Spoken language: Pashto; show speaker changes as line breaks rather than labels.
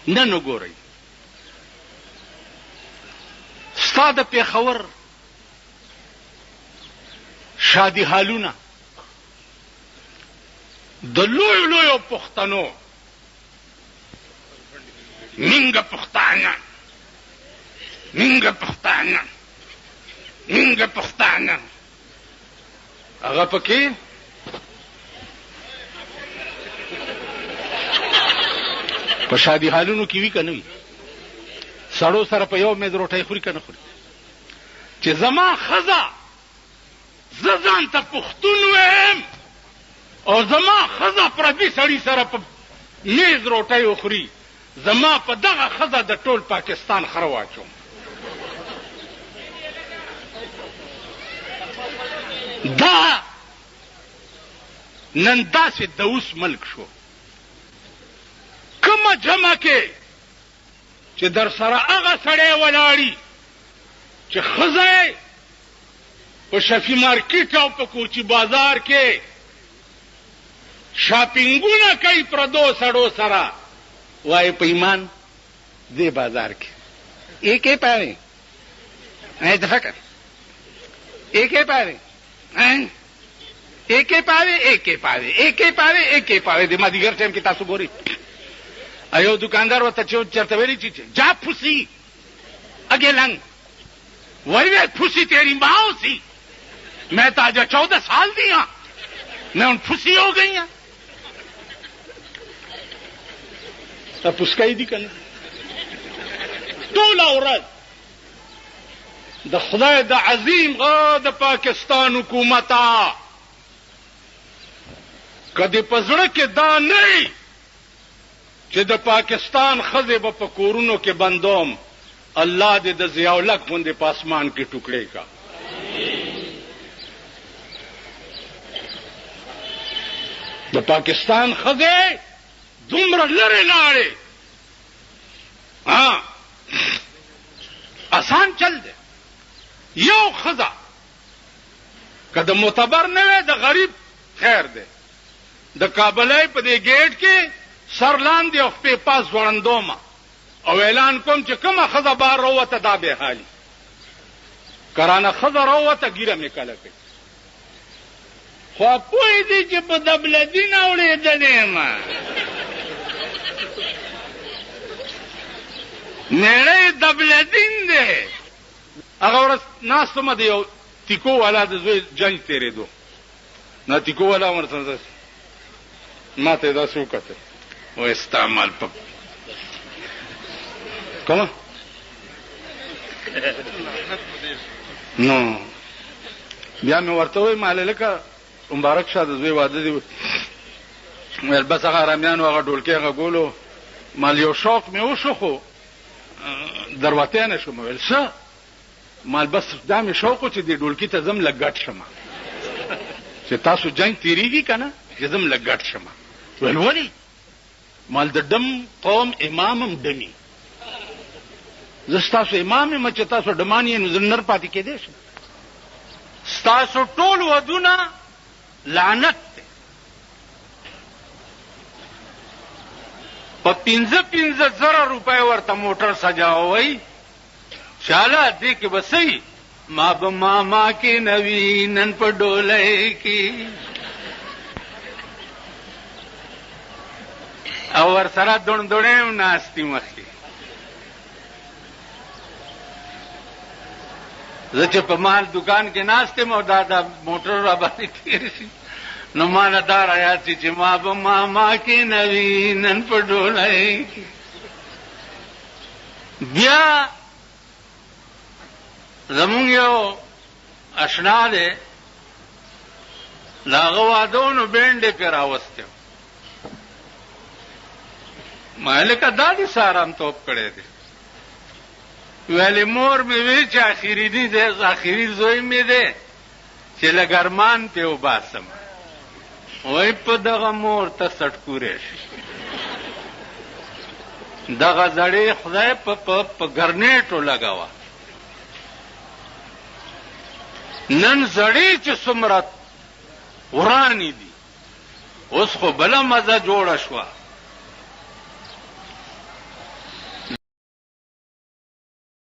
نن وګورئ ستا د پېښور شادي حالونه د لویو پښتنو منګه پښتانه هغه پکې په شادي حالونو کې وی کنه وی سړو سره په یو مېز روټۍ خوري کنه خوري چې زما خزا زان ته پښتون ویم او زما خزا پردي سړی سره په میز روټۍ وخوري زما په دغه خزا د ټول پاکستان خره واچوم. دا نن داسې د اوس ملک شو کومه جمع کې چې در سره هغه سړی ولاړي چې ښځه په شفي مارکیټ او په کوچي بازار کې شاپینګونه کوي پردو سړو سره وایي په ایمان دې بازار کې ایکې پاره د فکر ایکې پاره ایکې پاره د مازدیګر ټایم کې تاسو ګورئ ایو دکاندار ورته چرته ویلي چې جا پھوسی اگے لنگ وہی پھوسی تیری ماں سی میں تاجا 14 سال دی ہاں میں ان پھوسی ہو گئی ہاں تا پھسکائی دی کنه ټوله ورځ د خدای د عظیم د پاکستان حکومتا کدی پزړه کې دا نه چې د پاکستان ښځې به په کورونو کې بندوم الله دې د ضیاءالحق غوندې په اسمان کې ټوکړې کا د پاکستان ښځې دومره لرې لاړې آسان چل دی یو ښځه که د معتبر نه وي د غریب خیر دی د کابلۍ په دې ګیټ کې سر لاندې او خپې پاس ځوړندومه او اعلان کوم چې کومه ښځه بار راووته دا بې حالي کرانه ښځه راووته ګیره مې کله کوي خو پوه دي چې په دبلدین اورېدلې یم نړۍ دبلدین دی هغه ورځ ناستمه د یو تیکو والا د زوی جنګ تېرېدو نه تیکو والا ورسره ما ته داسې وکتل وایي ستا مال په کومه نو بیا مې ورته وایي ماللکه مبارک شه د زوی واده دی ویل بس هغه ارامیانو هغه ډولکې هغه ګولو مال یو شوق مې وشو خو دروتې نه شوم ویل څه مال بس دا مې شوق و چې دې ډولکي ته ځم لږ ګډ شم چې تاسو جنګ تېرېږي که نه چې ځم لږ ګډ شم ویل ولې مال د ډم قوم امام هم ډمي زه ستاسو امام یم چې تاسو ډمان یې نو زه نر پاتې کېدی شم ستاسو ټول ودونه لعنت دی په 15,000 روپۍ ورته موټر سجاوئ شاله دې کې به صحیح ما به ماما کې نوي نن په ډولۍ کې او ورسره دوڼدوڼې هم ناستې مخکې زه چې په مال دکان کې ناست یم او دا د موټر را باندې تېر شي نو ما نه دا رایاد شي چې ما به ماما کې نوي نن په ډولۍ کې بیا زمونږ یو اشنا دی د هغه واده نو بینډې پې راوستی ما لکه دا دې سارام توپ کړی دی ویلې مور مې وی چې آخري زوی مې دی چې لږ ارمان پې وباسم وایي په دغه مور ته سټکوری شي دغه زړې خدای په ګرنیټو لګوه نن زړې چې څومره ورانې دي اوس خو بل مزه جوړه شو